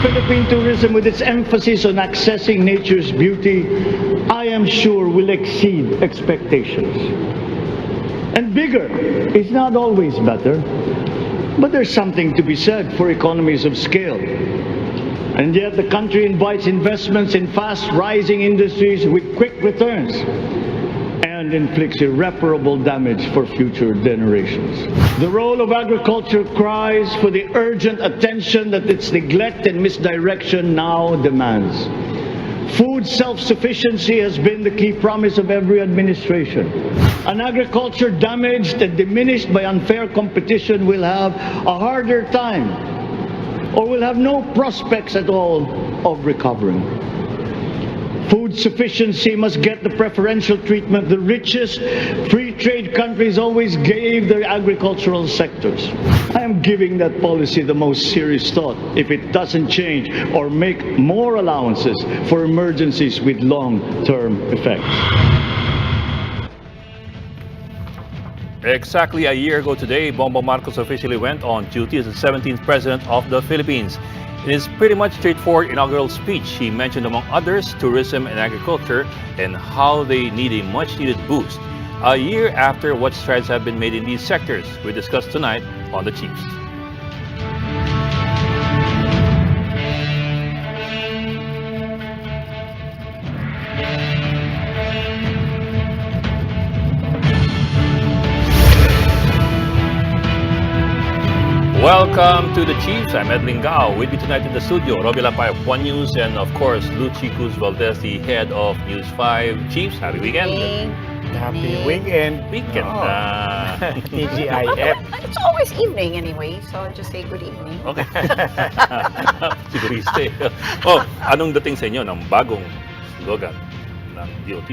Philippine tourism, with its emphasis on accessing nature's beauty, I am sure will exceed expectations. And bigger is not always better, but there's something to be said for economies of scale. And yet the country invites investments in fast-rising industries with quick returns and inflicts irreparable damage for future generations. The role of agriculture cries for the urgent attention that its neglect and misdirection now demands. Food self-sufficiency has been the key promise of every administration. An agriculture damaged and diminished by unfair competition will have a harder time, or will have no prospects at all of recovering. Food sufficiency must get the preferential treatment the richest free trade countries always gave their agricultural sectors. I am giving that policy the most serious thought if it doesn't change or make more allowances for emergencies with long-term effects. Exactly a year ago today, Bongbong Marcos officially went on duty as the 17th President of the Philippines. In his pretty much straightforward inaugural speech, he mentioned, among others, tourism and agriculture and how they need a much-needed boost. A year after, what strides have been made in these sectors? We discuss tonight on The Chiefs. Welcome to The Chiefs. I'm Ed Lingao. With me tonight in the studio, Robbie Lapay of One News, and of course, Lucy Cruz Valdez, the head of News 5. Chiefs, happy weekend. Happy weekend. TGIF. It's always evening anyway, so I'll just say good evening. Okay. Siguriste. Oh, anong dating sa inyo ng bagong slogan ng DOT?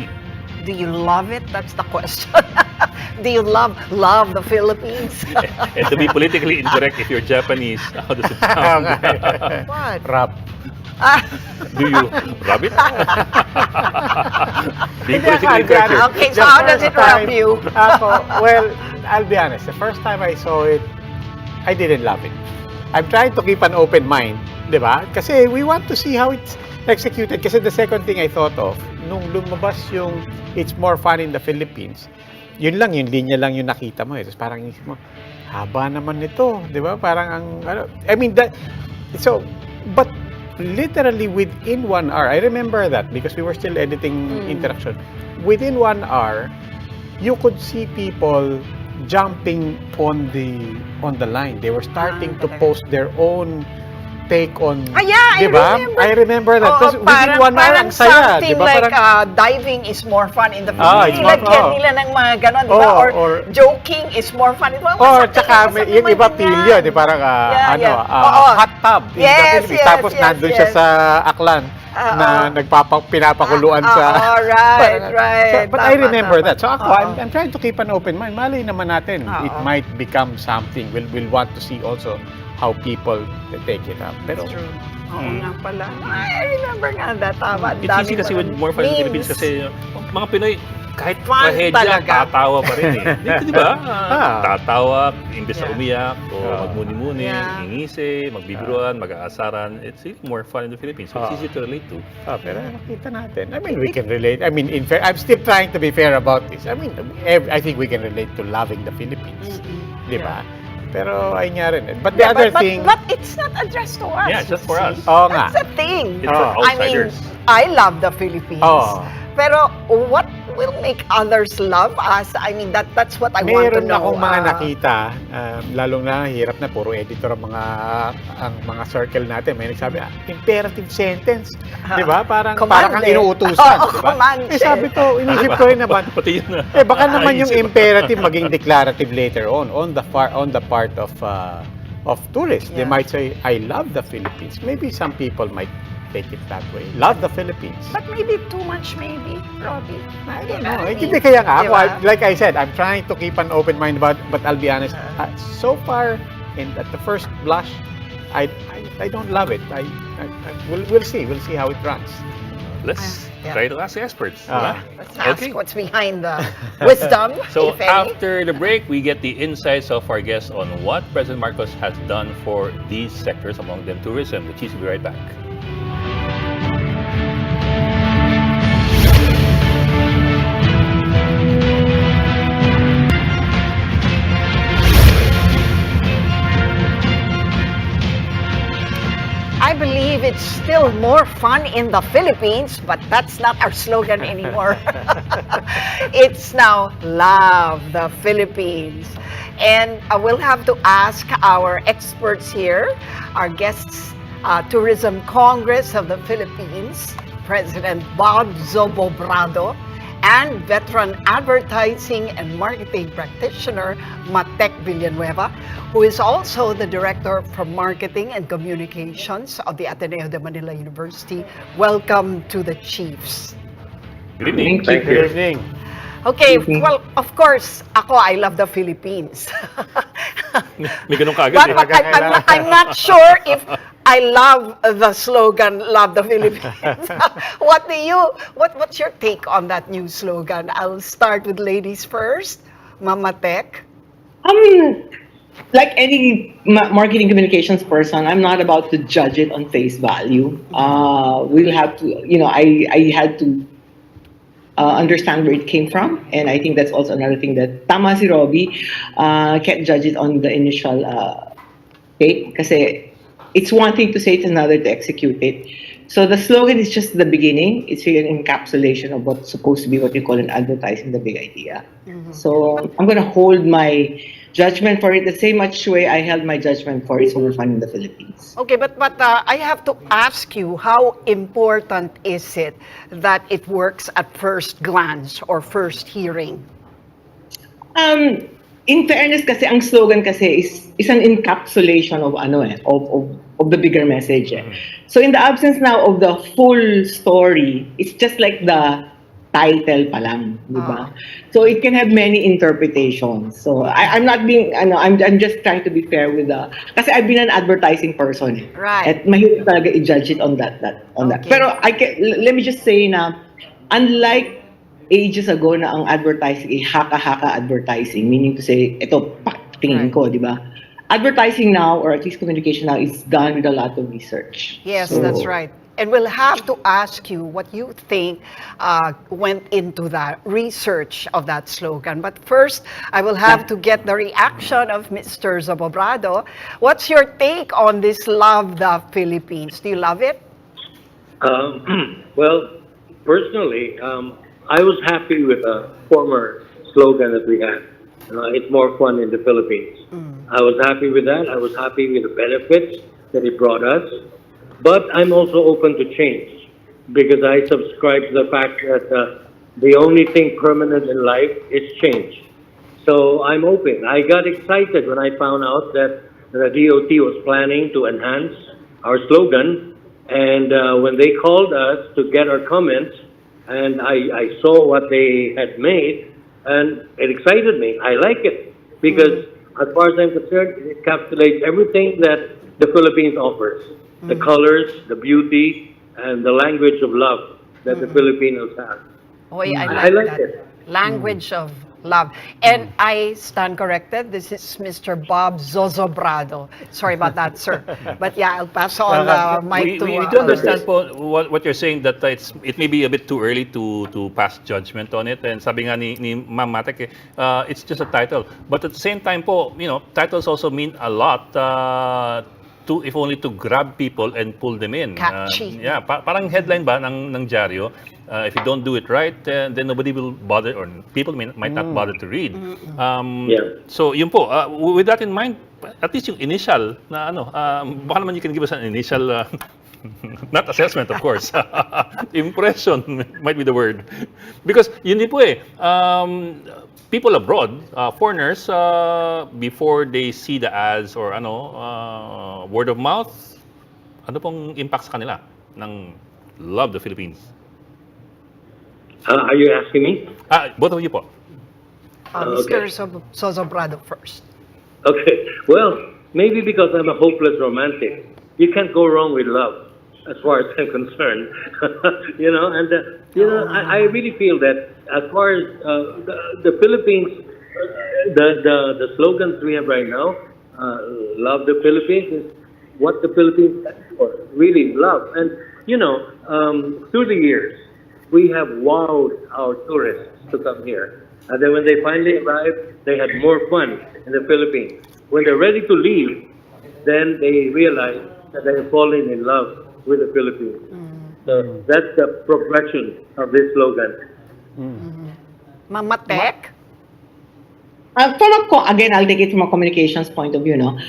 Do you love it? That's the question. Do you love the Philippines? And to be politically incorrect, if you're Japanese, how does it sound? What? Rap. Do you rub it? Be Hindi, politically akala- incorrect. Okay, so The how does first it rub time- you? Well, I'll be honest. The first time I saw it, I didn't love it. I'm trying to keep an open mind, di ba? Kasi we want to see how it's executed. Kasi the second thing I thought of, nung lumabas yung It's More Fun in the Philippines, yun lang, yung linya lang yung nakita mo. Tapos parang isip mo, haba naman nito, di ba? Parang ang, I mean, so, but literally within 1 hour, I remember that because we were still editing Interaction. Within 1 hour, you could see people jumping on the line. They were starting to post their own take on, Yeah, di ba? I remember that. Because within 1 hour, ang saya, di something ba? like Parang, diving is more fun in the it's Philippines. more Nilagyan fun. nila ng mga ganon, di ba? Or joking is more fun. Diba? tsaka yung iba pilyo, di parang hot tub in the Philippines. Tapos nandun siya sa Aklan na pinapakuluan sa... Right. But I remember that. So ako, I'm trying to keep an open mind. Malay naman natin, it might become something. We'll want to see also how people take it up. Pero, That's true. Oo nga pala. I remember nga that. Tama. It's easy kasi with More Fun in the Philippines kasi mga Pinoy, kahit Fun trahedya, talaga. tatawa pa rin eh. Di ba? Tatawa, imbes na Yeah. umiyak, o magmuni-muni, Yeah. ingisi, magbibiruan, mag-aasaran. It's really more fun in the Philippines. So it's easy to relate to. pero nakita natin. I mean, we can relate. I mean, I'm still trying to be fair about this. I mean, I think we can relate to loving the Philippines. Di ba? Pero ay nga rin. But the other thing... But it's not addressed to us. Yeah, it's just for us. Oo nga. That's the thing. It's for I mean, outsiders. I love the Philippines. Oo. Pero what will make others love us? I mean, that's what I want to Meron know. akong mga nakita, lalong na hirap na puro editor ang mga circle natin. May nagsabi, imperative sentence. Di ba? Parang kang inuutusan. Di ba? Command. Sabi ko, inisip ko rin naman, Pati yun na. baka naman yung imperative maging declarative later on the part of tourists. They Yeah. might say, I love the Philippines. Maybe some people might take it that way. Love the Philippines. But maybe too much, maybe, Robbie. I don't know. Hindi kaya nga ako, Diba? like I said, I'm trying to keep an open mind about, but I'll be honest, so far, at the first blush, I don't love it. We'll see how it runs. Let's Yeah. try to ask the experts. Ah. Let's ask Okay. what's behind the wisdom, So if any. after the break, we get the insights of our guests on what President Marcos has done for these sectors, among them tourism. The Chiefs will be right back. I believe it's still more fun in the Philippines, but that's not our slogan anymore. It's now Love the Philippines. And we'll have to ask our experts here, our guests, Tourism Congress of the Philippines, President Bob Zobobrado, and veteran advertising and marketing practitioner Matek Villanueva, who is also the Director for Marketing and Communications of the Ateneo de Manila University. Welcome to the Chiefs. Good evening. Thank Good you. evening. Okay, well, of course, I love the Philippines. May ganun ka agad But, eh. but I'm not sure if I love the slogan, Love the Philippines. What's your take on that new slogan? I'll start with ladies first. Mama Tech. Like any marketing communications person, I'm not about to judge it on face value. We'll have to, I had to understand where it came from, and I think that's also another thing that tama si Robbie, can't judge it on the initial take, kasi it's one thing to say, it's another to execute it. So the slogan is just the beginning. It's really an encapsulation of what's supposed to be what you call an advertising, the big idea. So I'm going to hold my judgment for it the same much way I held my judgment for It's Over Fun in the Philippines. Okay, but I have to ask you, how important is it that it works at first glance or first hearing? In fairness kasi, ang slogan kasi is an encapsulation of of the bigger message. So in the absence now of the full story, it's just like the title pa lang, di ba? So it can have many interpretations. So I'm not being, I'm just trying to be fair with kasi I've been an advertising person. Right. At mahirap talaga i-judge it on that. Okay. Pero let me just say na, unlike ages ago na ang advertising ay haka-haka advertising, meaning to say, ito, tingin ko, di ba? Advertising now, or at least communication now, is done with a lot of research. Yes, So, that's right. And we'll have to ask you what you think went into that research of that slogan. But first, I will have to get the reaction of Mr. Zobobrado. What's your take on this Love the Philippines? Do you love it? Well, personally, I was happy with a former slogan that we had. It's more fun in the Philippines. I was happy with that. I was happy with the benefits that it brought us. But I'm also open to change because I subscribe to the fact that the only thing permanent in life is change. So I'm open. I got excited when I found out that the DOT was planning to enhance our slogan. And when they called us to get our comments, and I saw what they had made, and it excited me. I like it because, as far as I'm concerned, it encapsulates everything that the Philippines offers. The colors, the beauty, and the language of love that the Filipinos have. Oy, I like that. it. Language of love. And I stand corrected. This is Mr. Bob Zozobrado. Sorry about that, sir. But yeah, I'll pass on the mic to We do understand others. po what you're saying, that it may be a bit too early to pass judgment on it. And sabi nga ni Ma'am Matek, it's just a title. But at the same time po, titles also mean a lot if only to grab people and pull them in. Catchy. Yeah, parang headline ba ng dyaryo. If you don't do it right, then nobody will bother, or people might not bother to read. Yeah. So yun po, with that in mind, at least yung initial na baka naman you can give us an initial, not assessment of course, impression might be the word. Because yun din po people abroad, foreigners, before they see the ads or word of mouth, ano pong impact sa kanila ng Love the Philippines? Are you asking me? Both of you po. Mr. Zozobrado first. Okay. Well, maybe because I'm a hopeless romantic. You can't go wrong with love. as far as I'm concerned. I really feel that as far as the Philippines, the slogans we have right now, love the Philippines, is what the Philippines stands for, really love. And, through the years, we have wowed our tourists to come here. And then when they finally arrive, they had more fun in the Philippines. When they're ready to leave, then they realize that they're falling in love with the Philippines. So that's the progression of this slogan. Mama Tek? Again, I'll take it from a communications point of view, no?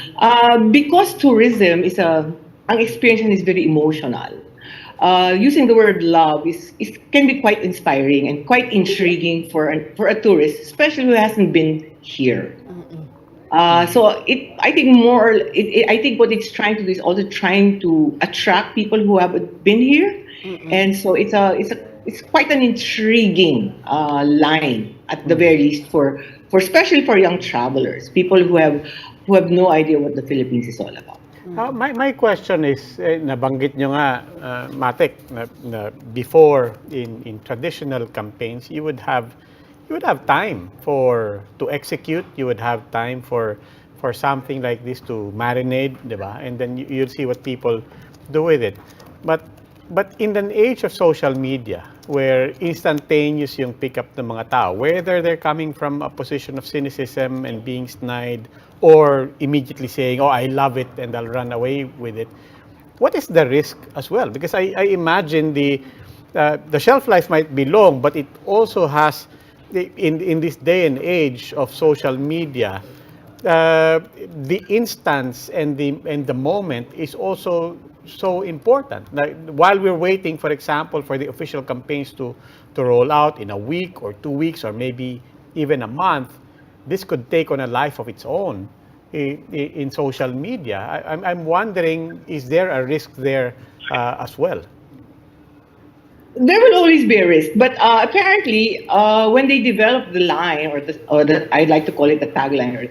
Because tourism ang experience is very emotional. Using the word love can be quite inspiring and quite intriguing for a tourist, especially who hasn't been here. So I think what it's trying to do is also trying to attract people who haven't been here, and so it's quite an intriguing line at the very least for especially for young travelers, people who have no idea what the Philippines is all about. My question is, nabanggit nyo nga, Matek, na before in traditional campaigns, you would have time to execute. You would have time for something like this to marinate, diba? And then you'll see what people do with it. But in an age of social media, where instantaneous yung pick up ng mga tao, whether they're coming from a position of cynicism and being snide, or immediately saying, "Oh, I love it," and I'll run away with it. What is the risk as well? Because I imagine the shelf life might be long, but it also has in this day and age of social media, the instance and the moment is also so important. Like, while we're waiting, for example, for the official campaigns to roll out in a week or 2 weeks or maybe even a month, this could take on a life of its own in social media. I'm wondering, is there a risk there as well? There will always be a risk, but apparently, when they developed the line or the I'd like to call it the tagline,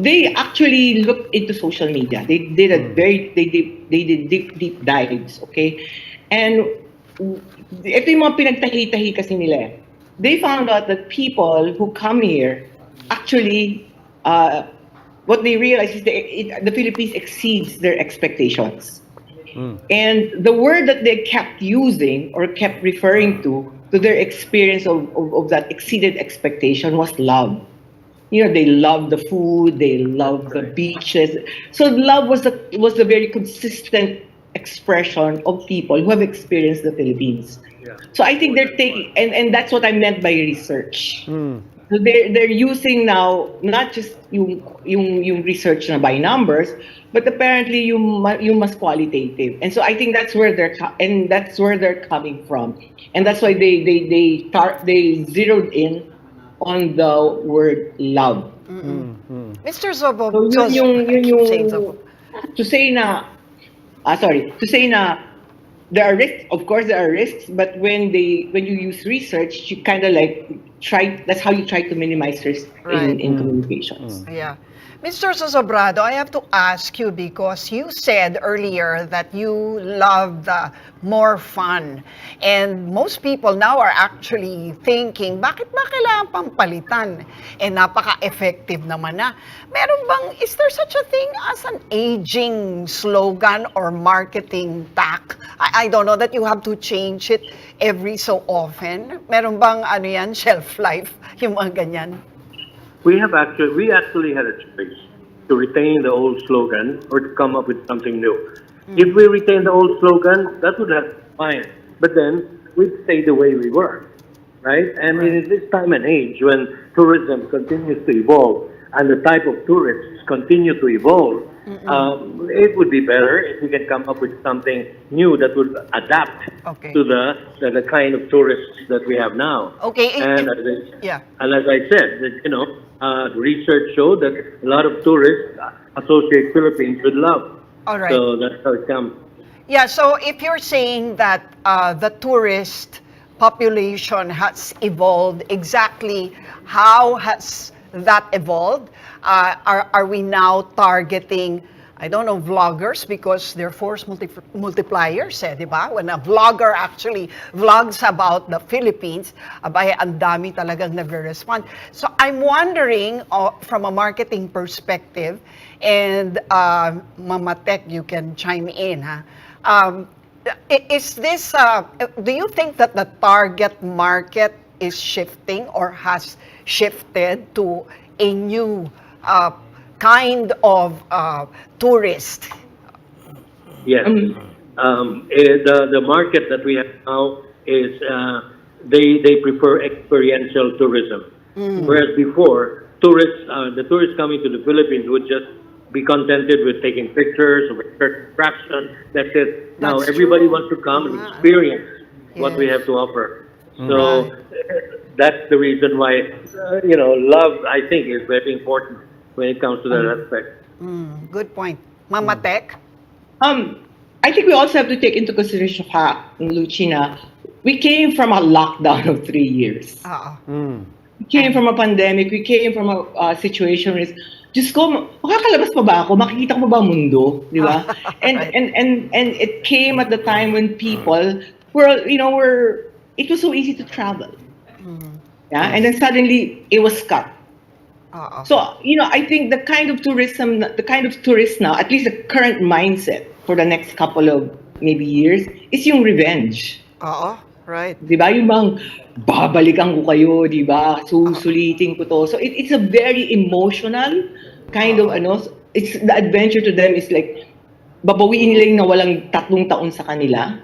they actually looked into social media. They did deep dives, okay, and ito yung mga pinagtahi-tahi kasi nila. They found out that people who come here actually, what they realize is that the Philippines exceeds their expectations. And the word that they kept using or kept referring to their experience of that exceeded expectation was love. They love the food, they love the beaches. So love was a very consistent expression of people who have experienced the Philippines. Yeah. So I think they're taking, and that's what I meant by research. So they're using now not just yung research na by numbers, but apparently yung mas qualitative. And so I think that's where they're coming from, and that's why they zeroed in on the word love. Mr. Zobo, So saying Zobo. to say na there are risks. Of course, there are risks, but when you use research, you kind of like try. That's how you try to minimize risk Right. in communications. Yeah. Mr. Sosobrado, I have to ask you because you said earlier that you love the more fun. And most people now are actually thinking, bakit ba kailangan pang palitan? Napaka-effective naman na. Is there such a thing as an aging slogan or marketing tack? I don't know, that you have to change it every so often? Meron bang shelf life, yung mga ganyan? We actually had a choice to retain the old slogan or to come up with something new. If we retain the old slogan, that would have been fine. But then we'd stay the way we were, right? I mean, in this time and age when tourism continues to evolve and the type of tourists continue to evolve, it would be better if we can come up with something new that would adapt to the kind of tourists that we have now. Okay. And Yeah. and as I said, research showed that a lot of tourists associate Philippines with love. All right. So that's how it comes. Yeah, so if you're saying that the tourist population has evolved, exactly how has that evolved? Are we now targeting I don't know, vloggers, because they're force multipliers, di ba? When a vlogger actually vlogs about the Philippines, abay, ang dami talagang nagre-respond. So I'm wondering, from a marketing perspective, and Mama Tech, you can chime in, ha? Is this, do you think that the target market is shifting or has shifted to a new kind of tourist? Yes. The market that we have now is they prefer experiential tourism, whereas before the tourists coming to the Philippines would just be contented with taking pictures of a certain attraction. That's it. Now That's everybody true. wants to come and experience what we Yes. have to offer. So that's the reason why love, I think, is very important when it comes to that aspect. Good point. Mama Tech? I think we also have to take into consideration fact, Lucina, we came from a lockdown of 3 years. We came from a pandemic. We came from a situation where, Diyos ko, makakalabas pa ba ako? Makikita ko pa ba ang mundo? Di ba? And it came at the time when people it was so easy to travel. Yeah, and then suddenly it was cut. So, I think the kind of tourists now, at least the current mindset for the next couple of maybe years, is yung revenge. Right. Di ba? Yung bang, babalikan ko kayo, di ba? Susulitin ko to. So, it's a very emotional kind of, it's the adventure to them is like, babawiin nila yung nawalang 3 taon sa kanila.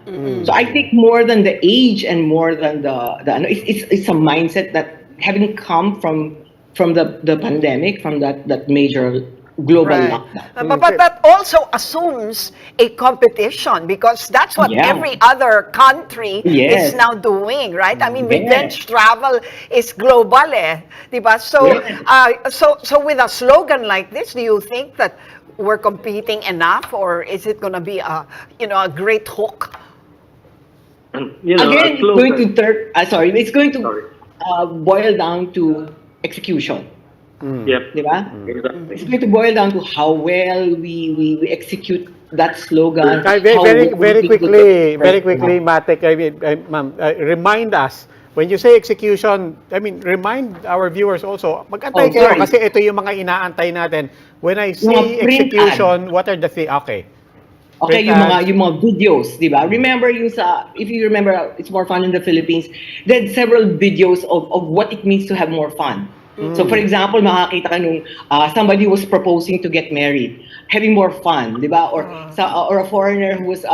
So, I think more than the age and more than it's a mindset that having come from the pandemic, from that major global lockdown. But that also assumes a competition, because that's what every other country is now doing, right? I mean, revenge travel is global, diba? So, so with a slogan like this, do you think that we're competing enough, or is it going to be a great hook? Again, it's going to boil down to execution. Yep. Diba? Exactly. It's going to boil down to how well we execute that slogan. Very quickly, Matek, ma'am, remind us, when you say execution, I mean, remind our viewers also, mag-antay kayo, sorry. kasi ito yung mga inaantay natin. When I say Mga print execution, what are the things? Okay. Okay, Print ads. yung mga videos, di ba? Remember if you remember, It's More Fun in the Philippines, they had several videos of what it means to have more fun. So for example, makakita ka nung somebody was proposing to get married, having more fun, di ba? Or a foreigner who was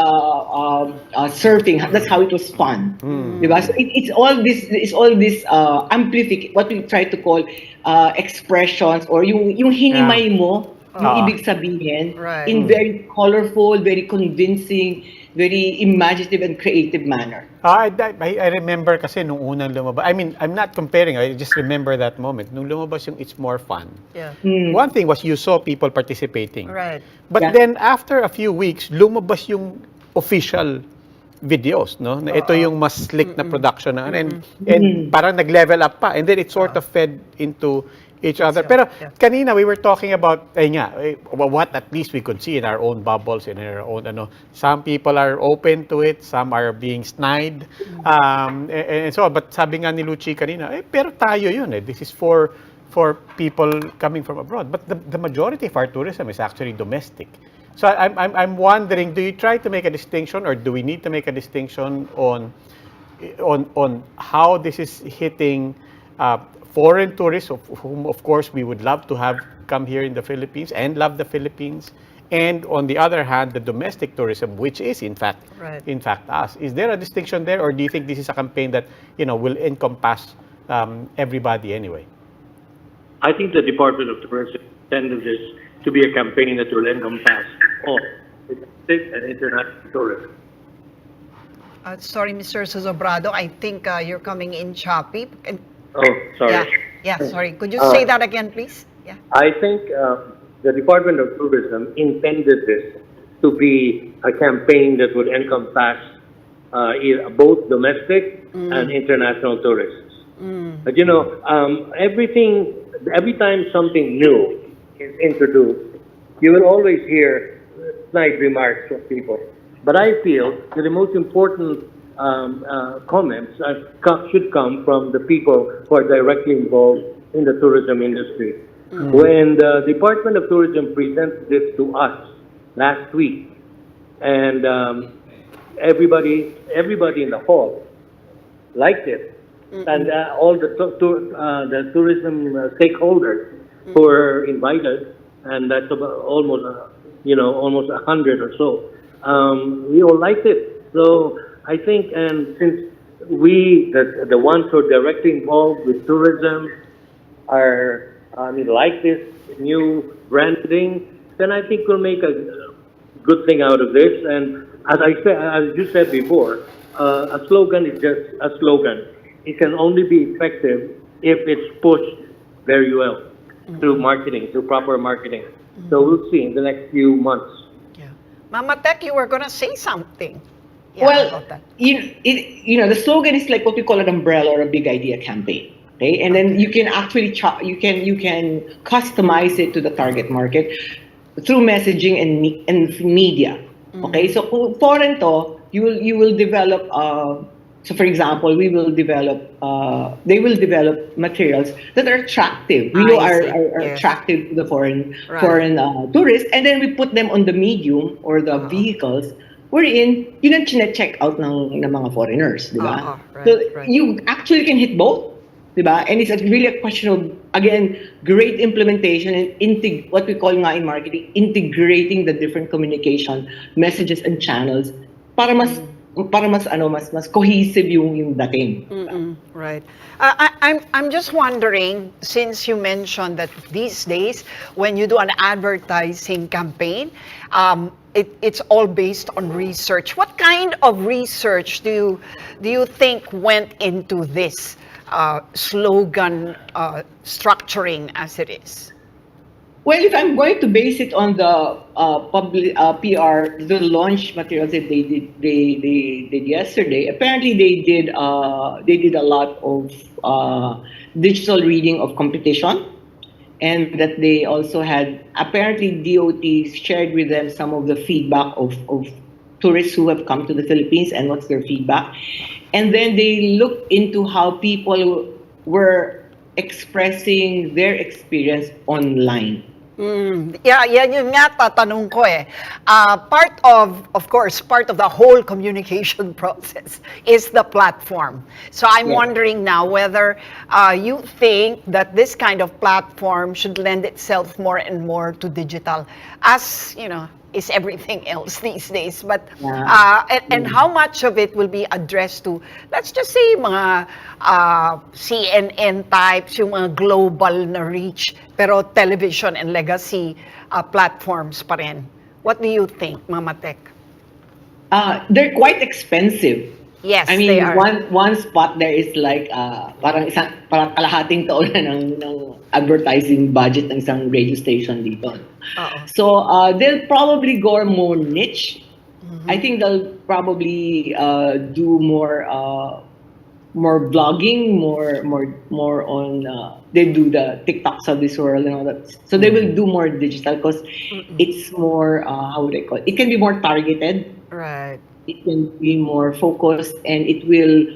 surfing, that's how it was fun, di ba? So it's all this what we try to call expressions, or yung hinimay mo, yung ibig sabihin, in very colorful, very convincing, very imaginative and creative manner. I remember kasi nung unang lumabas. I mean, I'm not comparing. I just remember that moment. Nung lumabas yung It's More Fun. Yeah. One thing was you saw people participating. Right. But then after a few weeks, lumabas yung official videos, no? Na ito yung mas slick na production na, and parang nag-level up pa. And then it sort of fed into each other. Pero kanina we were talking about what at least we could see in our own bubbles, in our own some people are open to it, some are being snide, and so on. But sabi nga ni Luchi kanina, pero tayo yun, this is for people coming from abroad. But the majority of our tourism is actually domestic. So I'm wondering, do you try to make a distinction, or do we need to make a distinction on how this is hitting foreign tourists, of whom, of course, we would love to have come here in the Philippines and love the Philippines, and on the other hand, the domestic tourism, which is in fact us. Is there a distinction there, or do you think this is a campaign that will encompass everybody anyway? I think the Department of Tourism intended this to be a campaign that will encompass all domestic and international tourism. Sorry, Mr. Susobrado, I think you're coming in choppy. Oh, sorry. Yeah, sorry. Could you say that again, please? Yeah. I think the Department of Tourism intended this to be a campaign that would encompass both domestic and international tourists. But every time something new is introduced, you will always hear snide remarks of people. But I feel that the most important comments should come from the people who are directly involved in the tourism industry. When the Department of Tourism presented this to us last week, and everybody in the hall liked it, and all the tourism stakeholders who were invited, and that's about almost 100 or so. We all liked it. So I think, and since we, the ones who are directly involved with tourism, are like this new branding, then I think we'll make a good thing out of this. And as you said before, a slogan is just a slogan. It can only be effective if it's pushed very well through marketing, through proper marketing. So we'll see in the next few months. Yeah. Mama Tech, you were going to say something. Well, about that. the slogan is like what we call an umbrella or a big idea campaign. Okay, and then you can actually you can customize it to the target market through messaging and media. Okay, so kung foreign to, you will develop. So for example, they will develop materials that are attractive. We know are Yes. attractive to the foreign Right. tourists, and then we put them on the medium or the vehicles wherein yun ang chine-check out ng mga foreigners, di ba? Right, So right. you actually can hit both, di ba? And it's really a question of, again, great implementation and what we call nga in marketing, integrating the different communication messages and channels para mas cohesive yung dating. Right. I'm just wondering, since you mentioned that these days, when you do an advertising campaign, it's all based on research. What kind of research do you think went into this slogan structuring as it is? Well, if I'm going to base it on the public PR, the launch materials that they did yesterday, apparently they did a lot of digital reading of competition, and that they also had, apparently DOT shared with them some of the feedback of tourists who have come to the Philippines and what's their feedback, and then they looked into how people were expressing their experience online. Yeah, yun nga tatanong ko eh. Part of the whole communication process is the platform. So I'm wondering now whether you think that this kind of platform should lend itself more and more to digital, as is everything else these days. But and how much of it will be addressed to, let's just say, mga CNN types, yung mga global na reach, pero television and legacy platforms pa rin. What do you think, Mama Tech? They're quite expensive. Yes, I mean, they are. one spot there is like parang kalahating taon na ng advertising budget ng isang radio station dito. So they'll probably go more niche. I think they'll probably do more vlogging, more on they do the TikToks of this world and all that. So they will do more digital because it's more how would I call it? It can be more targeted. Right. It can be more focused, and it will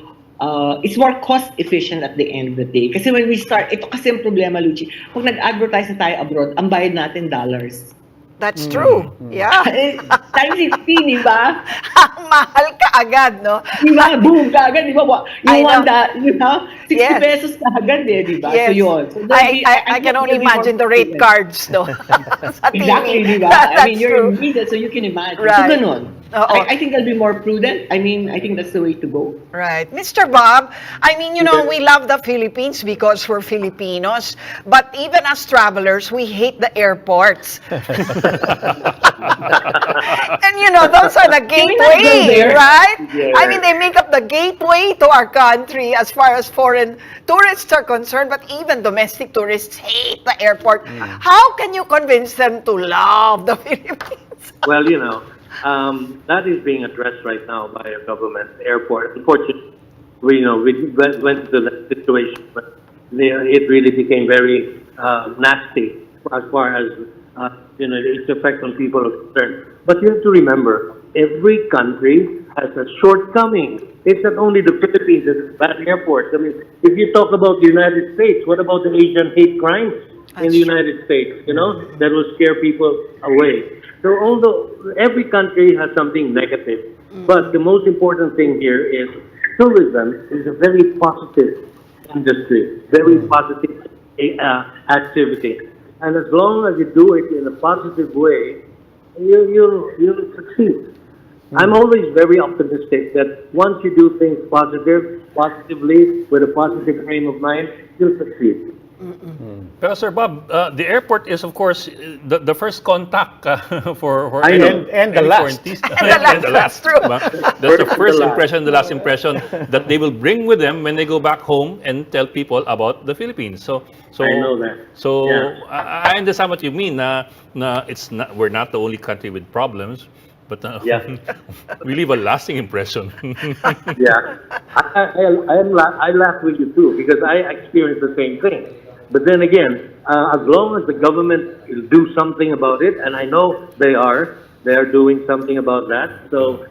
it's more cost efficient at the end of the day. Kasi when we start, ito kasi ang problema, Luchi, pag nag-advertise na tayo abroad, ang bayad natin dollars. That's true. Yeah. Times 50, di ba? Mahal ka agad, no? Di ba? Boom, kaagad, di ba? I know. 60 Yes. pesos kaagad eh, di ba? Yes. So yun. So I can only imagine the rate cards, no? Sa TV. Exactly, di ba? That's I mean, you're true. in media, so you can imagine. Right. So ganun. Oo. I think they'll be more prudent. I mean, I think that's the way to go. Right. Mr. Bob, I mean, we love the Philippines because we're Filipinos, but even as travelers, we hate the airports. And those are the Can we not go gateway, there? right? Yeah. I mean, they make up the gateway to our country as far as foreign tourists are concerned, but even domestic tourists hate the airport. How can you convince them to love the Philippines? Well, that is being addressed right now by our government airport. Unfortunately, we went to that situation, but it really became very nasty as far as its effect on people are concerned. But you have to remember, every country has a shortcoming. It's not only the Philippines that has bad airports. I mean, if you talk about the United States, what about the Asian hate crimes in the United States? You know, that will scare people away. So although every country has something negative, but the most important thing here is tourism is a very positive industry, very positive activity. And as long as you do it in a positive way, you'll succeed. I'm always very optimistic that once you do things positively, with a positive frame of mind, you'll succeed. Pero Sir Bob, the airport is of course the first contact for I know. And the any last. foreigners. And the last, that's true. Diba? That's the First and first the last. impression, the last impression that they will bring with them when they go back home and tell people about the Philippines. So I know that. So Yeah. I understand what you mean. Na it's not, we're not the only country with problems, but Yeah. we leave a lasting impression. Yeah, I laugh with you too because I experienced the same thing. But then again, as long as the government will do something about it, and I know they are doing something about that. So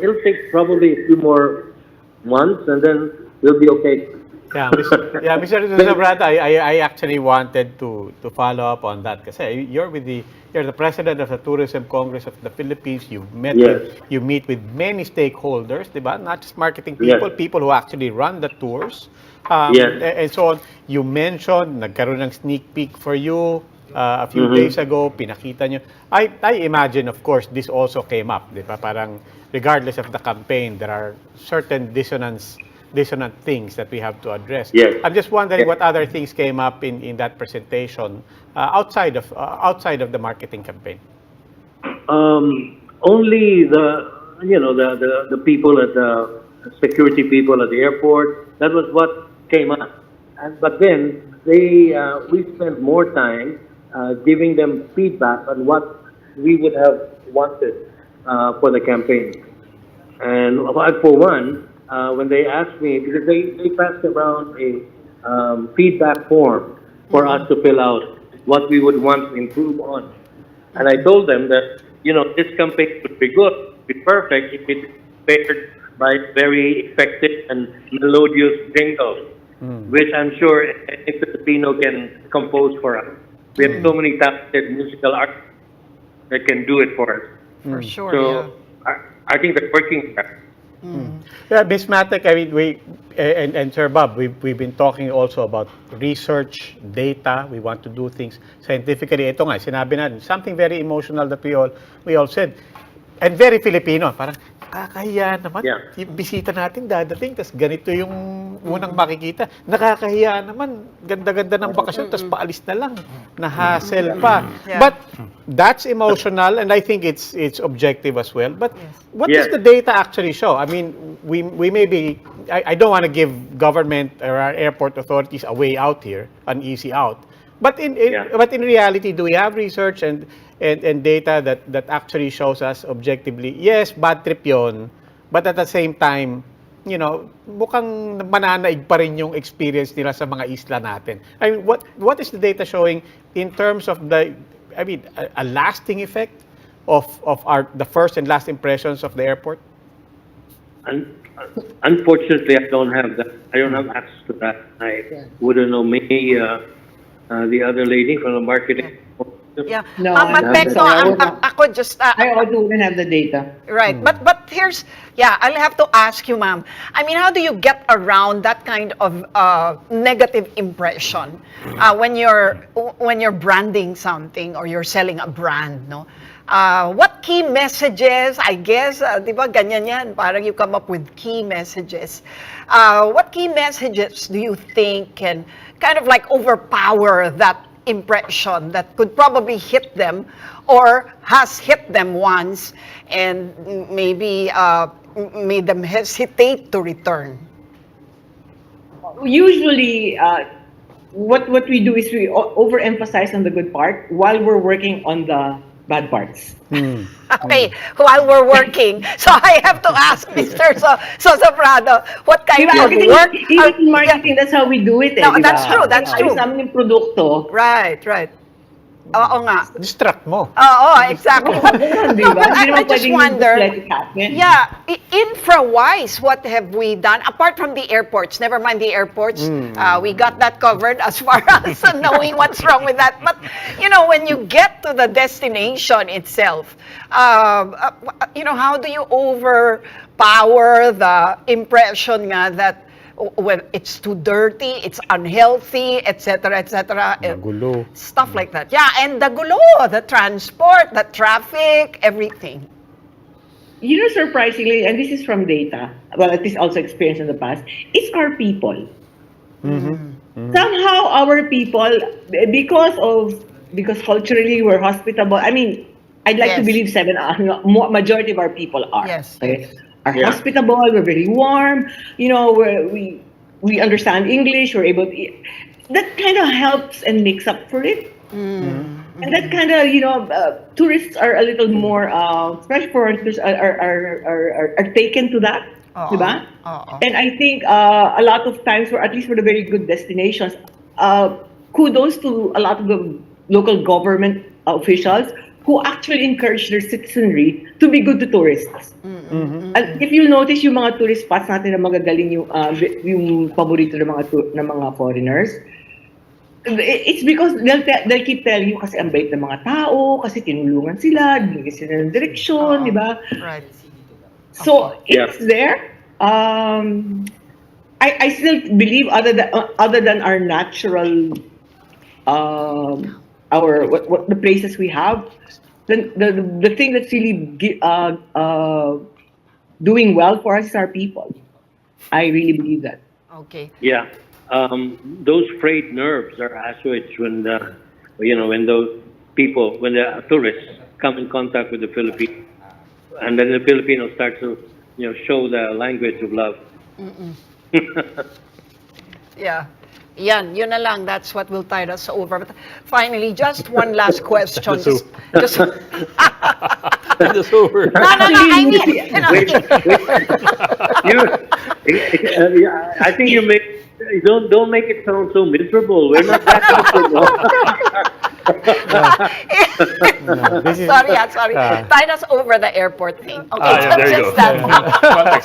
it'll take probably a few more months, and then we'll be okay. Mr. Zabrata, I actually wanted to follow up on that kasi you're the president of the Tourism Congress of the Philippines. Yes. You meet with many stakeholders, diba? Not just marketing people, Yes. people who actually run the tours. Yes. And so on. You mentioned nagkaroon ng sneak peek for you a few Mhm. days ago, pinakita nyo. I imagine, of course, this also came up, di ba? Parang regardless of the campaign, there are certain dissonant things that we have to address. Yes. I'm just wondering Yes. what other things came up in that presentation outside of the marketing campaign. Only the people at the security people at the airport. That was what came up. But then we spent more time giving them feedback on what we would have wanted for the campaign. And for one, when they asked me, because they passed around a feedback form for us to fill out what we would want to improve on. And I told them that, this campaign would be good, be perfect if it's paired by very effective and melodious jingles, which I'm sure a Filipino can compose for us. We have so many talented musical artists that can do it for us. For sure, So I think they're working there. Yeah, Ms. Matek, I mean, and Sir Bob, we've been talking also about research, data. We want to do things scientifically. Ito nga, sinabi natin, something very emotional that we all said. And very Filipino. Parang, nakakahiya naman. Yeah. Yung bisita natin dadating, tas ganito yung unang makikita. Nakakahiya naman. Ganda-ganda ng bakasyon, tas paalis na lang. Na-hassle pa. Yeah. But that's emotional, and I think it's objective as well. But what Yes. does the data actually show? I mean, we may be, I don't want to give government or our airport authorities a way out here, an easy out. But in reality, do we have research and data that actually shows us objectively, yes, bad trip yun, but at the same time, mukhang mananaig pa rin yung experience nila sa mga isla natin. I mean, what is the data showing in terms of a lasting effect of the first and last impressions of the airport? Unfortunately, I don't have that. I don't have access to that. I wouldn't know. Maybe the other lady from the marketing. Yeah. No, Ma'am I Pekto, don't. ako just... I also wouldn't have the data. Right, but here's, I'll have to ask you, ma'am. I mean, how do you get around that kind of negative impression when you're branding something or you're selling a brand, no? What key messages, I guess, di ba ganyan yan, parang you come up with key messages. What key messages do you think can kind of like overpower that impression that could probably hit them or has hit them once and maybe made them hesitate to return? Usually, what we do is we overemphasize on the good part while we're working on the bad parts. Okay, while we're working. So I have to ask Mr. Sobrado, what kind of work? Even in marketing, that's how we do it. No, di ba? that's true, that's true. Ayos namin yung produkto. Right. Oo nga. Distract mo. Oo, exactly. Ganun, di ba? But Hindi I naman just pwedeng wonder, just let it happen. yeah, infra-wise, what have we done? Apart from the airports, never mind the airports, we got that covered as far as knowing what's wrong with that. But, you know, when you get to the destination itself, you know, how do you overpower the impression nga that when it's too dirty, it's unhealthy, etc., etc. Magulo. Stuff like that. Yeah, and the gulo, the transport, the traffic, everything. You know, surprisingly, and this is from data, well, at least also experience in the past, it's our people. Somehow our people, because culturally we're hospitable. I mean, I'd like to Yes. believe majority of our people are. Yes, Okay? yes. Are Yeah. hospitable. We're very warm. You know, we understand English. We're able to. That kind of helps and makes up for it. And that kind of, you know, tourists are a little more, especially foreigners are taken to that, Oo. diba? Oo. And I think a lot of times, at least for the very good destinations, kudos to a lot of the local government officials who actually encourage their citizenry to be good to tourists. And if you notice, yung mga tourist spots natin na magagaling yung paborito ng mga foreigners, it's because they'll keep telling you kasi ang bait ng mga tao, kasi tinulungan sila, binigyan sila ng direksyon, di ba? Right. So Yeah. it's there. I still believe other than our natural, what the places we have, the thing that's really doing well for us is our people. I really believe that. Okay. Yeah, those frayed nerves are assuaged when when those people, when the tourists come in contact with the Philippines, and then the Filipinos start to show the language of love. Yeah. Yun na lang. That's what will tide us over. But finally, just one last question. That's Just That's over. no. I mean, you know, I think you don't make it sound so miserable. We're not that miserable. This is- sorry. Tide us over the airport thing. Okay, Yeah, there you go. just that.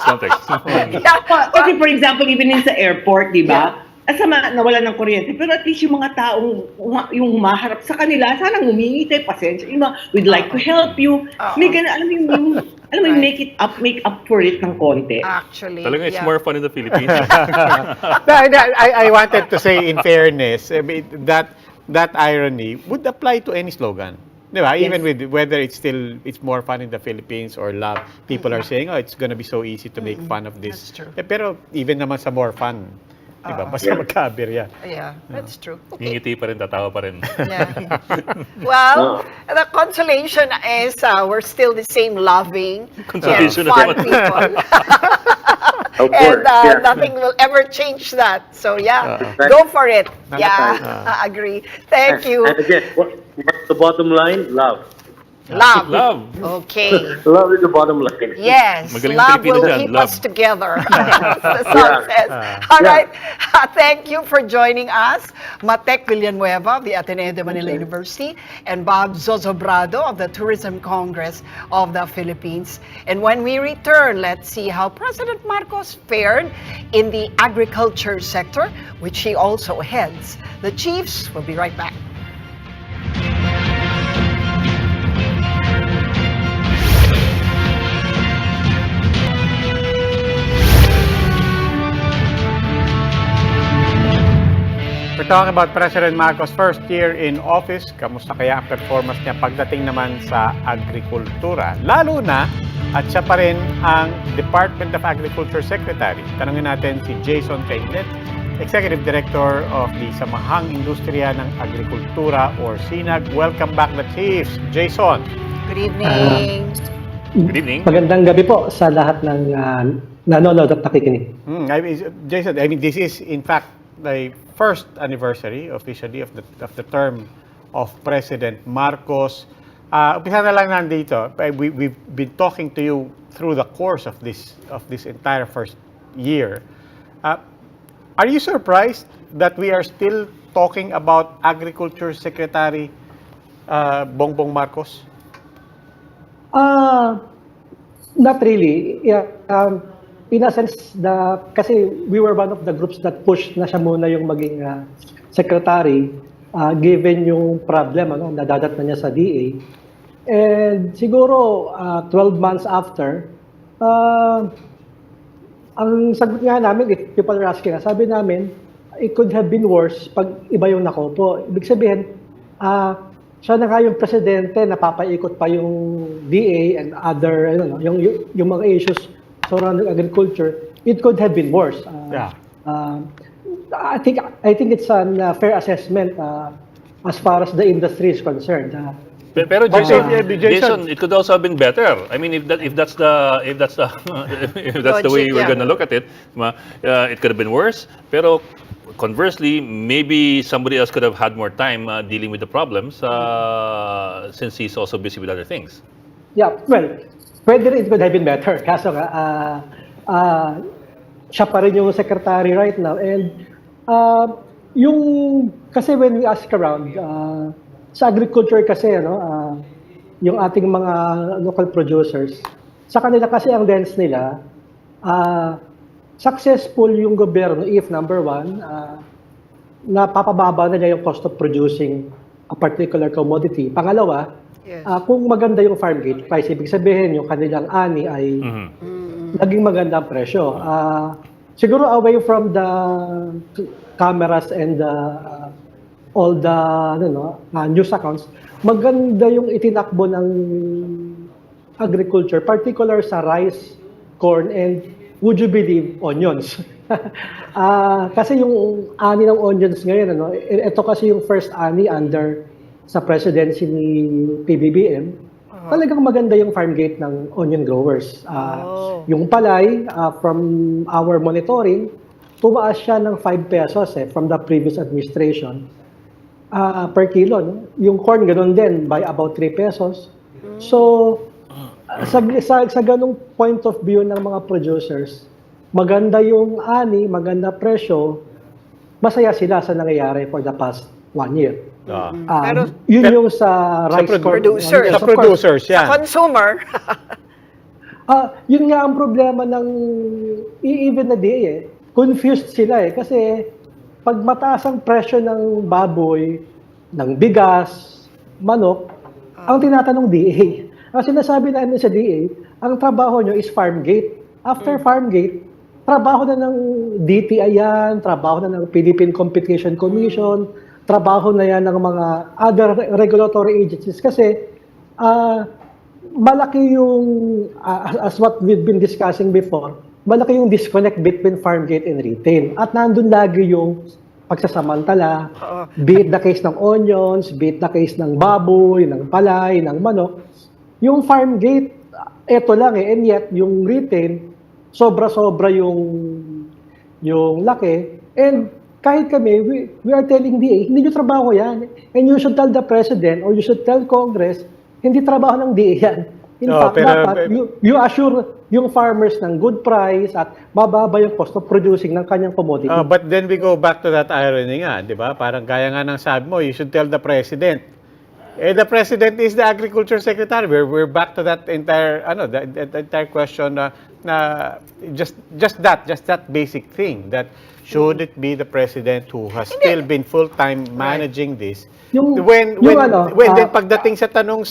Context. Yeah. Kasi for example, even in sa airport, di ba? Asama nawala ng kuryente, pero at least yung mga taong yung humaharap sa kanila, sana humingi tayo, pasensya. Yung mga, we'd like to help you. May ganun, alam mo, Right. make up for it ng konti. Actually, Talagang it's yeah. more fun in the Philippines. I wanted to say, in fairness, I mean, that irony would apply to any slogan. Diba? Even with whether it's more fun in the Philippines or love, people are saying, oh, it's gonna be so easy to make fun of this. That's true. Pero even naman sa more fun, diba? Basta magka-aberya. Yeah, that's true. Okay. Ngingiti pa rin, tatawa pa rin. Yeah. Well, the consolation is we're still the same loving Consolation and fun naman. people. Of course, And yeah. nothing will ever change that. So yeah, Right. go for it. Right. Yeah, I agree. Thank you. And again, what's the bottom line? Love. Love. Love. Okay. Love is the bottom line. Yes, Magaling love Pilipino will dyan, keep love. us together. The song says. All right. Thank you for joining us. Matek Villanueva of the Ateneo de Manila University and Bob Zozobrado of the Tourism Congress of the Philippines. And when we return, let's see how President Marcos fared in the agriculture sector, which he also heads. The Chiefs will be right back. We're talking about President Marcos' first year in office. Kamusta kaya ang performance niya pagdating naman sa agrikultura? Lalo na, at siya pa rin ang Department of Agriculture Secretary. Tanungin natin si Jason Caignet, Executive Director of the Samahang Industriya ng Agrikultura or SINAG. Welcome back the Chiefs. Jason. Good evening. Good evening. Magandang gabi po sa lahat ng nanonood at nakikinig. Jason, I mean, this is in fact the first anniversary officially of the term of President Marcos. Umpisa na lang nandito. We've been talking to you through the course of this entire first year. Are you surprised that we are still talking about Agriculture Secretary Bongbong Marcos? Not really. Yeah, in a sense, kasi we were one of the groups that pushed na siya muna yung maging secretary, given yung problem nadadat na niya sa DA. And siguro 12 months after, ang sagot nga namin, if people are asking, sabi namin, it could have been worse pag iba yung nakopo. Ibig sabihin, siya na nga yung presidente, napapaikot pa yung DA and other, yung mga issues surrounding agriculture. It could have been worse. I think it's a fair assessment as far as the industry is concerned. Pero Jason, Jason. Jason, it could also have been better. I mean, if that's the if that's the way Logic, we're yeah. going to look at it, it could have been worse. Pero conversely, maybe somebody else could have had more time dealing with the problems since he's also busy with other things. Yeah, well, pwede rin, it could have been better. Kaso nga, siya pa rin yung secretary right now. And kasi when we ask around, sa agriculture kasi, yung ating mga local producers, sa kanila kasi ang lens nila, successful yung gobyerno if number one, napapababa nila yung cost of producing a particular commodity. Pangalawa, Yes. kung maganda yung farm gate price, ibig sabihin yung kanilang ani ay naging maganda ang presyo. Siguro away from the cameras and all the news accounts, maganda yung itinakbo ng agriculture, particular sa rice, corn, and would you believe, onions. Kasi yung ani ng onions ngayon, ito kasi yung first ani under sa presidency ni PBBM, talagang maganda yung farm gate ng onion growers. Yung palay, from our monitoring, tumaas siya ng 5 pesos from the previous administration per kilo. No? Yung corn, ganun din, by about 3 pesos. So, sa ganung point of view ng mga producers, maganda yung ani, maganda presyo, masaya sila sa nangyayari for the past 1 year. Pero- Yun yung sa rice corn. producers. Yes, Sa of course. producers, Sa yan. consumer, Yun nga ang problema ng even na DA. Confused sila kasi pag mataas ang presyo ng baboy, ng bigas, manok, ang tinatanong DA. Ang sinasabi namin sa DA, ang trabaho nyo is farm gate. After farm gate, trabaho na ng DTI yan, trabaho na ng Philippine Competition Commission, trabaho na yan ng mga other regulatory agencies kasi malaki yung, as what we've been discussing before, malaki yung disconnect between farm gate and retail. At nandun lagi yung pagsasamantala, be it the case ng onions, be it the case ng baboy, ng palay, ng manok. Yung farm gate, eto lang and yet yung retail, sobra-sobra yung laki. And kahit kami, we are telling DA, hindi nyo trabaho yan. And you should tell the President or you should tell Congress, hindi trabaho ng DA yan. In fact, dapat you assure yung farmers ng good price at mababa yung cost of producing ng kanyang commodity. But then we go back to that irony nga, di ba? Parang gaya nga ng sabi mo, you should tell the President. The President is the Agriculture Secretary. We're back to that entire, the entire question just that basic thing, that should it be the President who has still been full-time managing this? When then pagdating sa tanong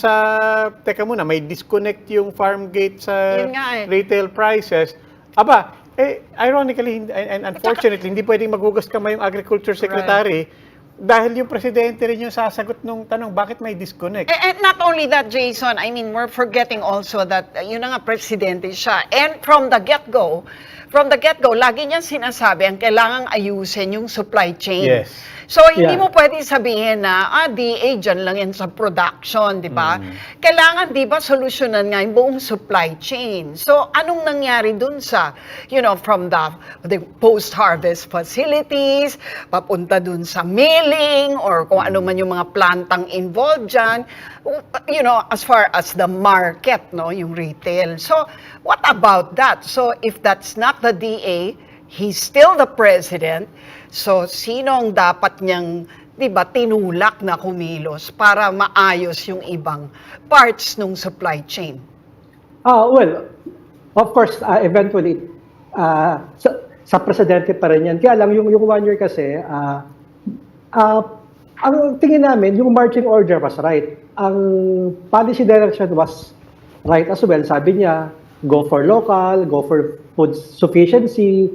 teka muna, may disconnect yung farm gate sa Yun nga eh. retail prices. Ironically and unfortunately, hindi pwedeng maghugas kamay yung Agriculture Secretary dahil yung presidente rin yung sasagot nung tanong, bakit may disconnect? And not only that, Jason, I mean, we're forgetting also that yun na nga, presidente siya. And from the get-go, lagi niya sinasabi, ang kailangang ayusin yung supply chain. Yes. So, hindi mo pwedeng sabihin na, DA, dyan lang yan sa production, di ba? Kailangan, di ba, solusyonan nga yung buong supply chain. So, anong nangyari dun sa, from the post-harvest facilities, papunta dun sa milling, or kung ano man yung mga plantang involved dyan, as far as the market, yung retail. So, what about that? So, if that's not the DA, he's still the president. So, sino ang dapat niyang di ba, tinulak na kumilos para maayos yung ibang parts ng supply chain? Well, of course, eventually, sa presidente pa rin yan. Kaya lang, yung 1 year kasi, ang tingin namin, yung marching order was right. Ang policy direction was right as well. Sabi niya, go for local, go for food sufficiency,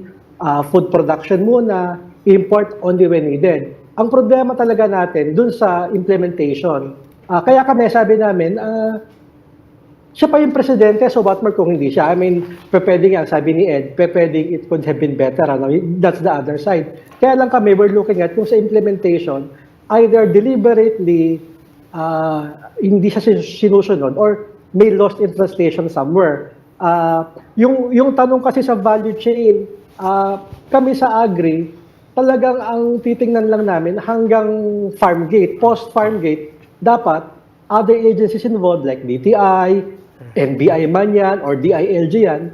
food production muna, import only when needed. Ang problema talaga natin dun sa implementation. Kaya kami, sabi namin, siya pa yung presidente, so what more kung hindi siya? I mean, pwedeng yan, sabi ni Ed, pwedeng it could have been better. Ano? That's the other side. Kaya lang kami, we're looking at kung sa implementation, either deliberately hindi siya sinusunod or may lost in translation somewhere. Yung tanong kasi sa value chain, kami sa Agri, talagang ang titingnan lang namin hanggang farm gate, post-farm gate, dapat other agencies involved like DTI, NBI man yan, or DILG yan,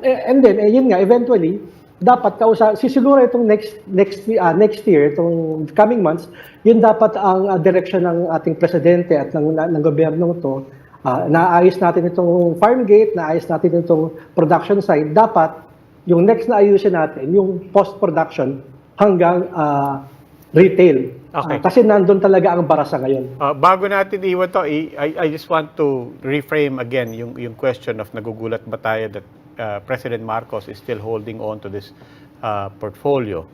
and then, yun nga, eventually, dapat siguro itong next year, itong coming months, yun dapat ang direction ng ating presidente at ng gobyerno to. Naayos natin itong farm gate, naayos natin itong production side. Dapat yung next na ayusin natin, yung post-production hanggang retail. Okay. Kasi nandun talaga ang barasa ngayon. Bago natin iwan to, I just want to reframe again yung question of nagugulat ba tayo that President Marcos is still holding on to this portfolio.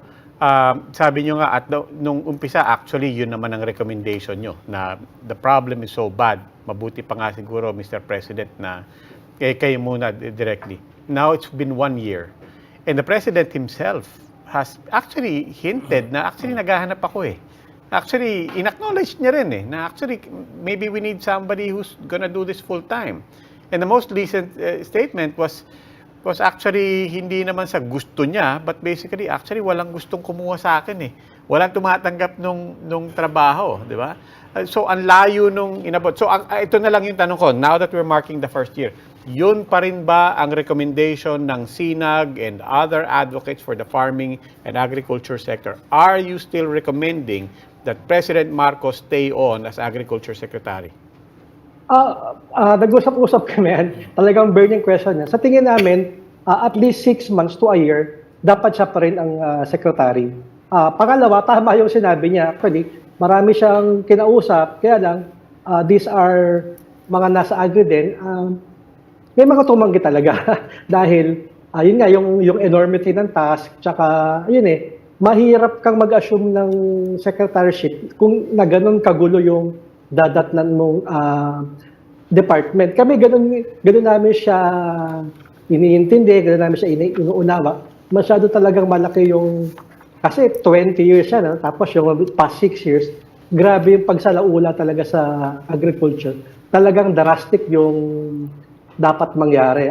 Sabi nyo nga, nung umpisa, actually, yun naman ang recommendation nyo, na the problem is so bad. Mabuti pa nga siguro, Mr. President, na kayo muna directly. Now, it's been 1 year. And the President himself has actually hinted na actually naghahanap ako eh. Actually, in-acknowledge niya rin eh, na actually, maybe we need somebody who's gonna do this full-time. And the most recent statement was actually hindi naman sa gusto niya, but basically, actually, walang gustong kumuha sa akin eh. Walang tumatanggap nung trabaho, di ba? So, ang layo nung inabot. So, ito na lang yung tanong ko, now that we're marking the first year, yun pa rin ba ang recommendation ng SINAG and other advocates for the farming and agriculture sector? Are you still recommending that President Marcos stay on as Agriculture Secretary? Nag-usap-usap kami, talagang burning question niya. Sa tingin namin, at least 6 months to a year, dapat siya pa rin ang secretary. Pangalawa, tama yung sinabi niya. Actually, marami siyang kinausap, kaya lang, these are mga nasa agri din. May mga tumanggi talaga. Dahil, yun nga, yung enormity ng task, tsaka, yun mahirap kang mag-assume ng secretaryship kung na ganun kagulo yung dadatnan mong department. Kami ganun namin siya iniintindi, ganun namin siya inuunawa. Masyado talagang malaki yung, kasi 20 years siya, no? Tapos yung past 6 years, grabe yung pagsalaula talaga sa agriculture. Talagang drastic yung dapat mangyari.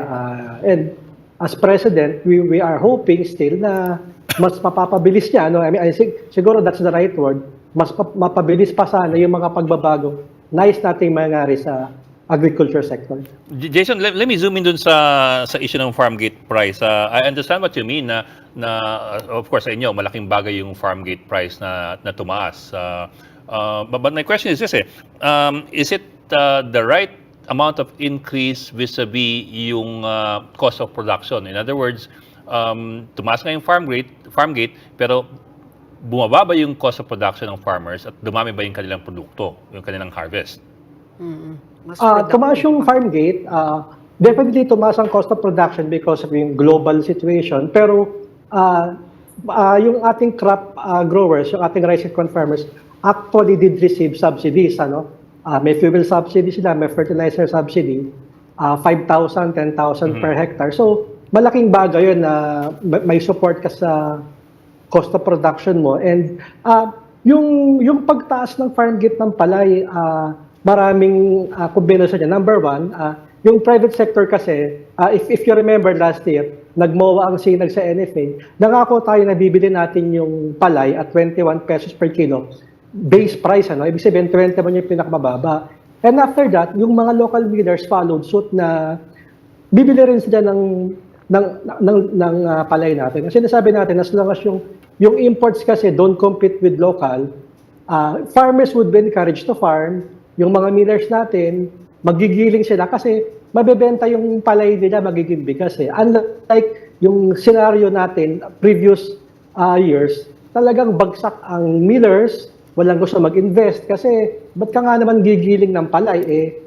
And as president, we are hoping still na mas mapapabilis niya. No? I mean, I think, siguro that's the right word. Mas mapabilis pa sana yung mga pagbabago nais nating mangyari sa agriculture sector. Jason, let me zoom in dun sa issue ng farm gate price. I understand what you mean na of course sa inyo malaking bagay yung farm gate price na tumaas. But my question is this is it the right amount of increase vis-a-vis yung cost of production? In other words, tumaas nga yung farm gate pero bumaba ba yung cost of production ng farmers at dumami ba yung kanilang produkto, yung kanilang harvest? Tumaas yung farm gate, definitely tumaas ang cost of production because of yung global situation. Pero yung ating crop growers, yung ating rice and corn farmers, actually did receive subsidies. May fuel subsidy sila, may fertilizer subsidy, 5,000, 10,000 per hectare. So, malaking bagay yun na may support ka sa cost of production mo. And yung pagtaas ng farm gate ng palay, maraming kombinasyon niya. Number one, yung private sector kasi, if you remember last year, nagmowa ang sinag sa NFA, nangako tayo na bibili natin yung palay at 21 pesos per kilo. Base price, ibig sabihin 21 yung pinakamababa. And after that, yung mga local millers followed suit na bibili rin sila ng palay natin. Kasi sinasabi natin, as long as yung imports kasi don't compete with local, Farmers would be encouraged to farm. Yung mga millers natin, magigiling sila kasi mabebenta yung palay nila, magiging bigas eh. Unlike yung scenario natin, previous years, talagang bagsak ang millers, walang gusto mag-invest kasi ba't ka nga naman gigiling ng palay eh,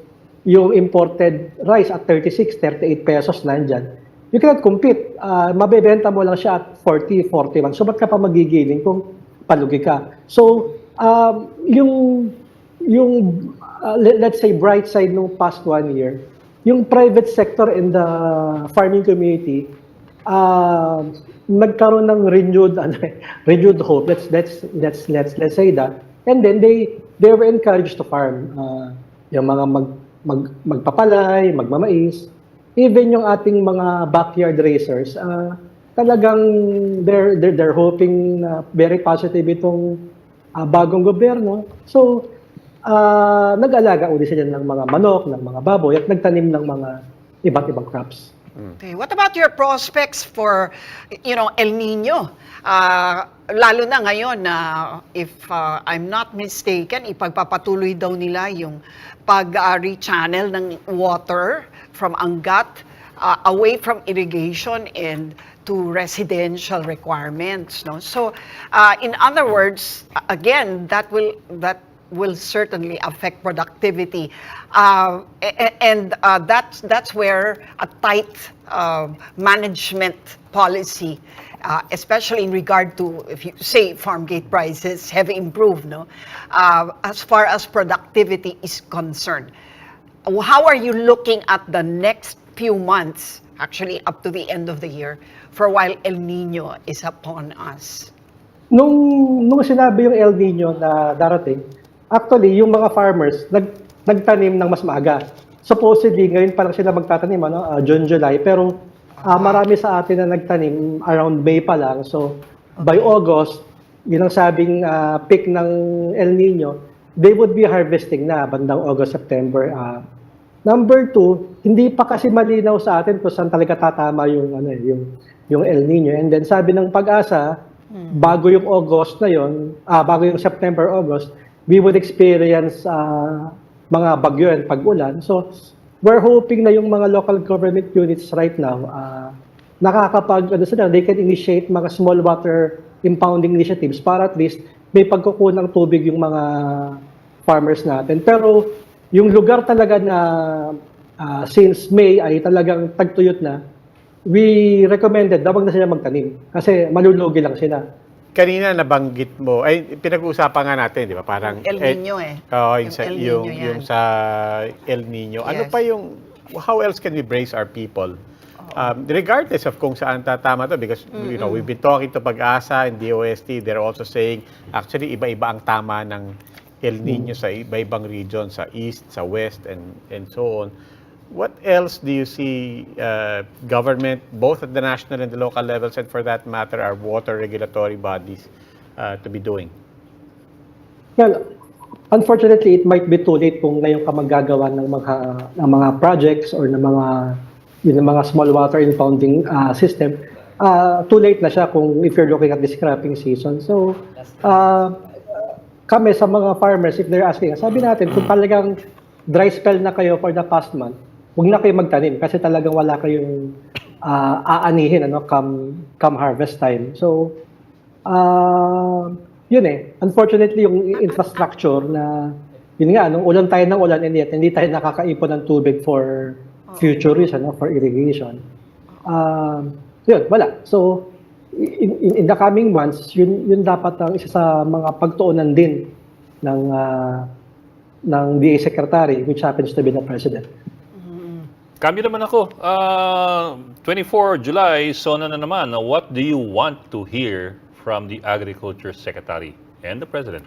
yung imported rice at 36, 38 pesos nandyan. You cannot compete. Mabebenta mo lang siya at 40, 41. So ba't ka pa magigiling kung palugi ka? So, let's say bright side nung past 1 year, yung private sector in the farming community, nagkaroon ng renewed hope. Let's say that. And then they were encouraged to farm. Yung mga magpapalay, magmamais, even yung ating mga backyard racers, talagang they're hoping very positive itong bagong gobyerno. So, nag-alaga uli sila ng mga manok, ng mga baboy, at nagtanim ng mga iba't ibang crops. Okay. What about your prospects for, El Nino? Lalo na ngayon na if I'm not mistaken, ipagpapatuloy daw nila yung pag-rechannel ng water from Angat away from irrigation and to residential requirements. No? So, in other words, again, that will certainly affect productivity. And that's where a tight management policy, especially in regard to, if you say farm gate prices have improved, no? As far as productivity is concerned. How are you looking at the next few months, actually up to the end of the year, for while El Nino is upon us? Nung sinabi yung El Nino na darating, actually, yung mga farmers, nagtanim ng mas maaga. Supposedly, ngayon pa lang sila magtatanim, June, July. Pero marami sa atin na nagtanim around May pa lang. So, by August, yun ang sabing peak ng El Nino, they would be harvesting na bandang August, September. Number 2, hindi pa kasi malinaw sa atin kung saan talaga tatama yung El Nino. And then sabi ng Pag-asa, bago yung August na yun, bago yung September, August, we would experience mga bagyo and pag-ulan. So, we're hoping na yung mga local government units right now, they can initiate mga small water impounding initiatives para at least may pagkukunang tubig yung mga farmers natin. Pero, yung lugar talaga na since May ay talagang tagtuyot na, we recommended na wag na sila magtanim kasi malulugi lang sila. Kanina nabanggit mo, ay pinag-uusapan nga natin, di ba? Parang El Nino yung sa El Nino. Ano Yes. pa yung, how else can we brace our people? Regardless of kung saan tatama to, because we've been talking to Pag-asa and DOST, they're also saying, actually, iba-iba ang tama ng El Nino sa iba-ibang region, sa east, sa west, and so on. What else do you see government, both at the national and the local levels, and for that matter, our water regulatory bodies, to be doing? Well, unfortunately, it might be too late kung ngayon ka maggagawa ng mga projects or ng mga small water impounding system. Too late na siya if you're looking at this cropping season. So, kami sa mga farmers, if they're asking, sabi natin, kung talagang dry spell na kayo for the past month, huwag na kayo magtanim kasi talagang wala kayong aanihin come harvest time. So, yun unfortunately, yung infrastructure na, yun nga, nung ulan tayo ng ulan, and yet, hindi tayo nakakaipon ng tubig for future use, for irrigation. Yun, wala. So, in the coming months, yun dapat ang isa sa mga pagtuunan din ng DA Secretary, which happens to be the President. Kami naman ako. 24 July, SONA na naman. Now, what do you want to hear from the Agriculture Secretary and the President?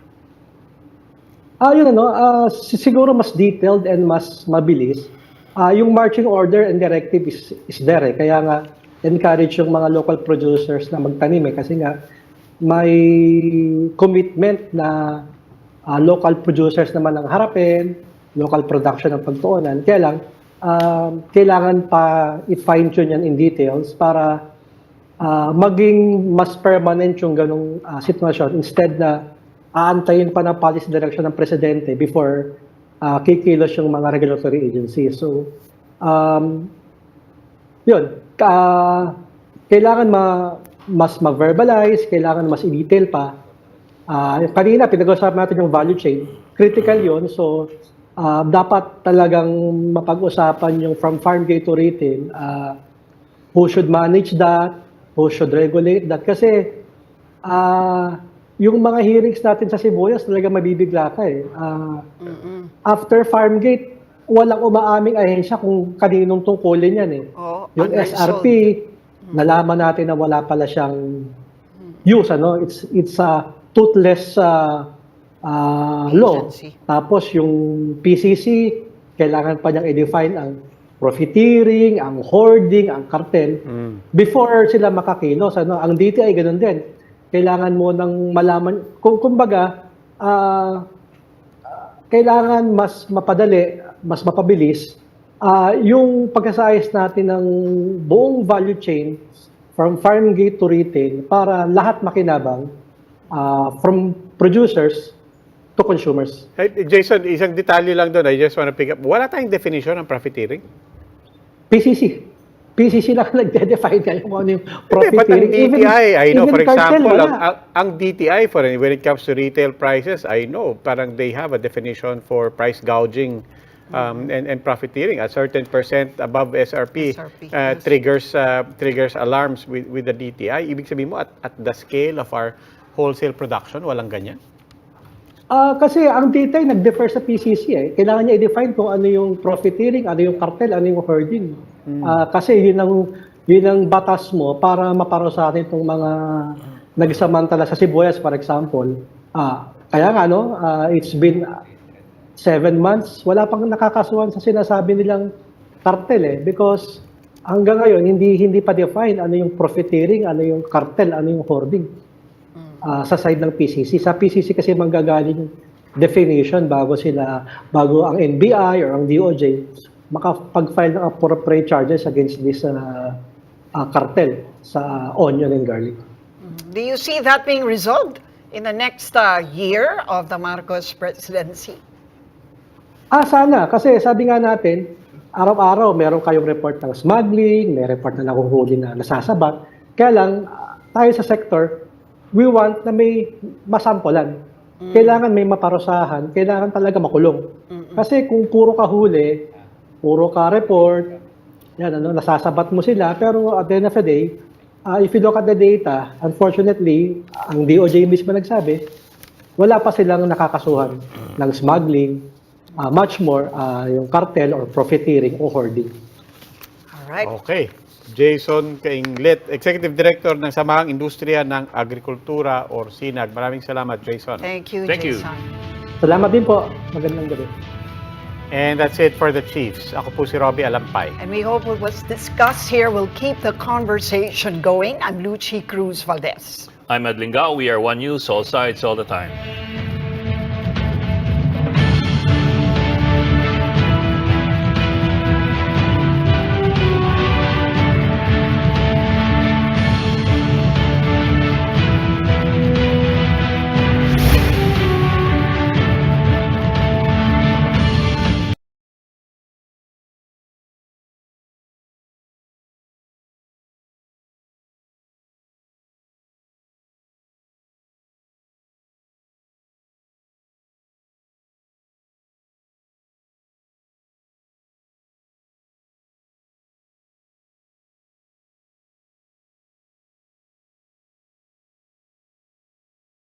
Siguro mas detailed and mas mabilis. Yung marching order and directive is there. Kaya nga, encourage yung mga local producers na magtanim kasi nga may commitment na local producers naman ang harapin, local production ang pagtuunan. Kaya lang, kailangan pa i-fine-tune yan in details para maging mas permanent yung ganong sitwasyon instead na aantayin pa ng policy direction ng presidente before kikilos yung mga regulatory agencies. So, yun, kailangan mas ma-verbalize, kailangan mas i-detail pa. Kanina, pinag-usapan natin yung value chain. Critical yun. So, dapat talagang mapag-usapan yung from farm gate to retail. Who should manage that? Who should regulate that? Kasi, yung mga hearings natin sa Sibuyas, talaga mabibigla ka eh. After farm gate, walang umaaming ahensya kung kaninong tungkulin yan eh. Oh, Yung SRP, nalaman natin na wala pala siyang use, ano? It's a toothless law. Agency. Tapos yung PCC, kailangan pa niyang i-define ang profiteering, ang hoarding, ang cartel before sila makakilos, ano? Ang DTI ganun din. Kailangan mo nang malaman, kumbaga, kailangan mas mapadali, mas mapabilis yung pagkasayas natin ng buong value chain from farm gate to retail para lahat makinabang from producers to consumers. Hey, Jason, isang detalye lang doon. I just want to pick up. Wala tayong definition ng profiteering? PCC lang nagde-define kaya kung ano yung But ang profiteering. DTI, I know, even for cartel, example, wala. ang DTI, when it comes to retail prices, I know, parang they have a definition for price gouging and profiteering. A certain percent above SRP, yes. triggers alarms with the DTI. Ibig sabihin mo, at the scale of our wholesale production, walang ganyan? Kasi ang DTI nag-defer sa PCC eh. Kailangan niya i-define kung ano yung profiteering, ano yung cartel, ano yung hoarding. Kasi yun ang batas mo para maparusahan itong mga nagsamantala sa Sibuyas, for example. Kaya nga, no, it's been 7 months, wala pang nakakasuhan sa sinasabi nilang cartel eh. Because hanggang ngayon, hindi pa define ano yung profiteering, ano yung cartel, ano yung hoarding. Sa side ng PCC. Sa PCC kasi manggagaling definition bago ang NBI or ang DOJ makapag-file ng appropriate charges against this cartel sa onion and garlic. Do you see that being resolved in the next year of the Marcos presidency? Sana. Kasi sabi nga natin, araw-araw meron kayong report ng smuggling, may report na nakuhuli na nasasabat. Kaya lang, tayo sa sector, we want na may masampulan. Kailangan may maparusahan, kailangan talaga makulong. Kasi kung puro ka huli, puro ka report, yan, nasasabat mo sila, pero at the end of the day, if you look at the data, unfortunately, ang DOJ mismo nagsabi, wala pa silang nakakasuhan ng smuggling, much more yung cartel or profiteering o hoarding. All right. Okay. Jason Kainglet, Executive Director ng Samahang Industriya ng Agrikultura or SINAG. Maraming salamat, Jason. Thank you, Thank you. Jason. Salamat din po. Magandang gabi. And that's it for the Chiefs. Ako po si Robbie Alampay. And we hope what was discussed here will keep the conversation going. I'm Lucy Cruz Valdez. I'm Ed Lingao. We are One News, all sides, all the time.